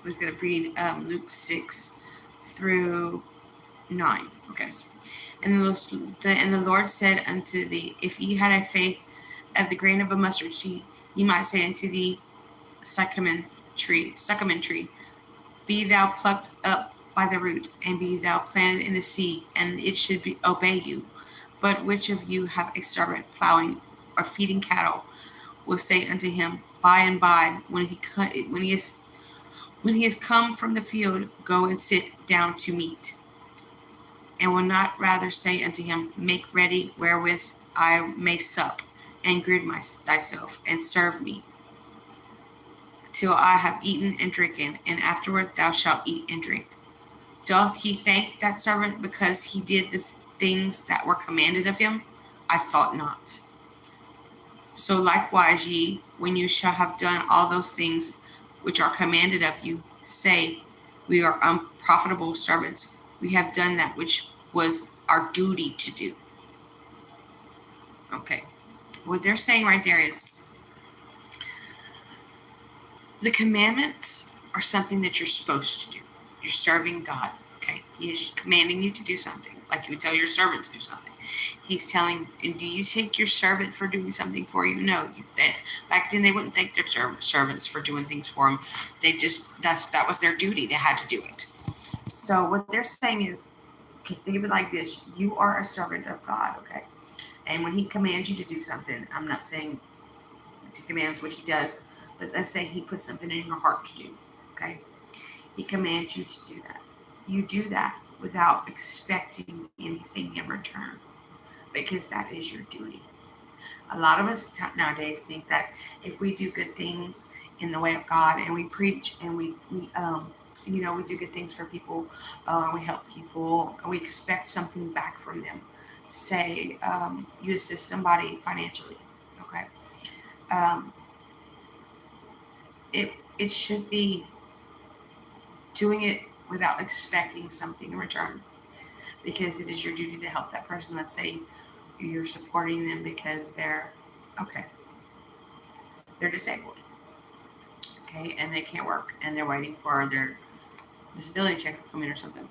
was going to read Luke 6-9. Okay. And the Lord said unto thee, if ye had a faith of the grain of a mustard seed, ye might say unto the sycamore tree, be thou plucked up by the root, and be thou planted in the sea, and it should obey you. But which of you have a servant plowing or feeding cattle, will say unto him, by and by, when he is come from the field, go and sit down to meat? And will not rather say unto him, make ready wherewith I may sup, and gird thyself, and serve me, till I have eaten and drinken, and afterward thou shalt eat and drink? Doth he thank that servant because he did the things that were commanded of him? I thought not. So likewise ye, when you shall have done all those things which are commanded of you, say, we are unprofitable servants. We have done that which was our duty to do. Okay. What they're saying right there is, the commandments are something that you're supposed to do. You're serving God, okay? He is commanding you to do something, like you would tell your servant to do something. He's telling, and do you take your servant for doing something for you? No. Back then, they wouldn't thank their servants for doing things for them. That was their duty. They had to do it. So what they're saying is, think of it like this. You are a servant of God, okay? And when he commands you to do something, I'm not saying to command what he does, but let's say he puts something in your heart to do, okay? He commands you to do that. You do that without expecting anything in return, because that is your duty. A lot of us nowadays think that if we do good things in the way of God, and we preach, and we do good things for people, we help people, and we expect something back from them. Say you assist somebody financially, okay? Um, it should be doing it without expecting something in return, because it is your duty to help that person. Let's say you're supporting them because they're disabled, okay, and they can't work, and they're waiting for their disability check to come in or something,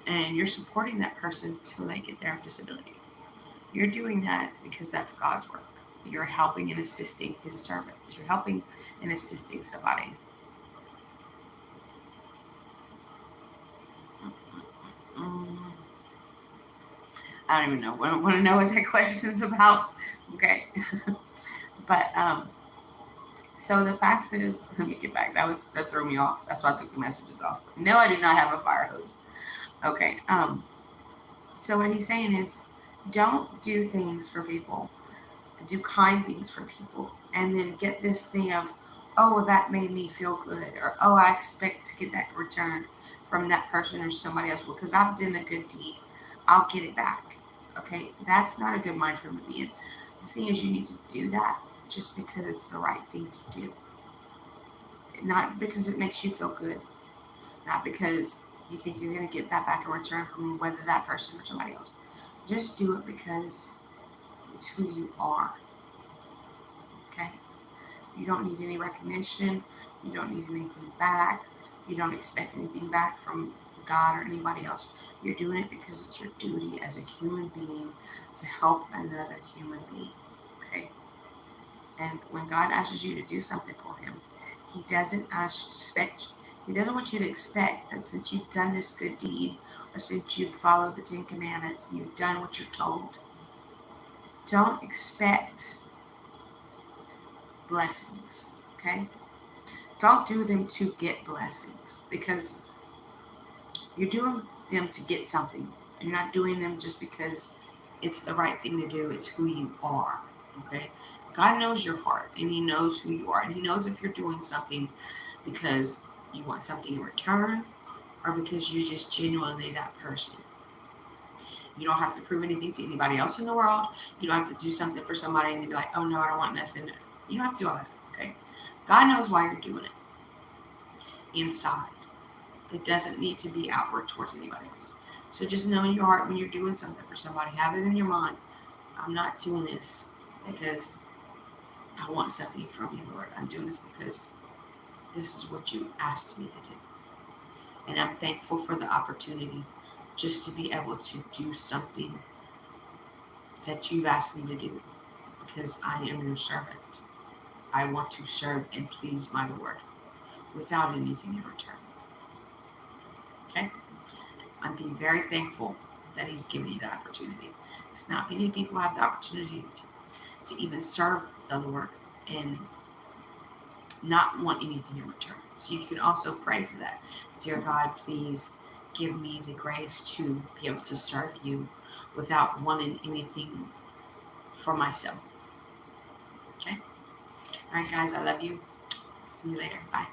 and you're supporting that person till they get their disability. You're doing that because that's God's work. You're helping and assisting his servants. You're helping and assisting somebody. I don't even know. I don't want to know what that question's about. Okay. But so the fact is, let me get back. That threw me off. That's why I took the messages off. No, I do not have a fire hose. Okay. So what he's saying is, don't do things for people. Do kind things for people, and then get this thing of, oh, well, that made me feel good, or oh, I expect to get that returned from that person or somebody else. Well, because I've done a good deed, I'll get it back. Okay, that's not a good mind frame to be in. The thing is, you need to do that just because it's the right thing to do, not because it makes you feel good, not because you think you're going to get that back in return from whether that person or somebody else. Just do it because it's who you are. Okay? You don't need any recognition. You don't need anything back. You don't expect anything back from God or anybody else. You're doing it because it's your duty as a human being to help another human being. Okay? And when God asks you to do something for him, he doesn't want you to expect that since you've done this good deed, or since you've followed the 10 Commandments and you've done what you're told, don't expect blessings, okay? Don't do them to get blessings, because you're doing them to get something. You're not doing them just because it's the right thing to do. It's who you are, okay? God knows your heart, and he knows who you are, and he knows if you're doing something because you want something in return, or because you're just genuinely that person. You don't have to prove anything to anybody else in the world. You don't have to do something for somebody and they be like, oh no, I don't want nothing. You don't have to do all that, okay? God knows why you're doing it inside. It doesn't need to be outward towards anybody else. So just know in your heart when you're doing something for somebody, have it in your mind, I'm not doing this because I want something from you, Lord. I'm doing this because this is what you asked me to do. And I'm thankful for the opportunity just to be able to do something that you've asked me to do because I am your servant. I want to serve and please my Lord without anything in return. Okay? I'm being very thankful that He's given you the opportunity. It's not many people have the opportunity to even serve the Lord and not want anything in return. So you can also pray for that. Dear God, please give me the grace to be able to serve you without wanting anything for myself. Okay? All right, guys, I love you. See you later. Bye.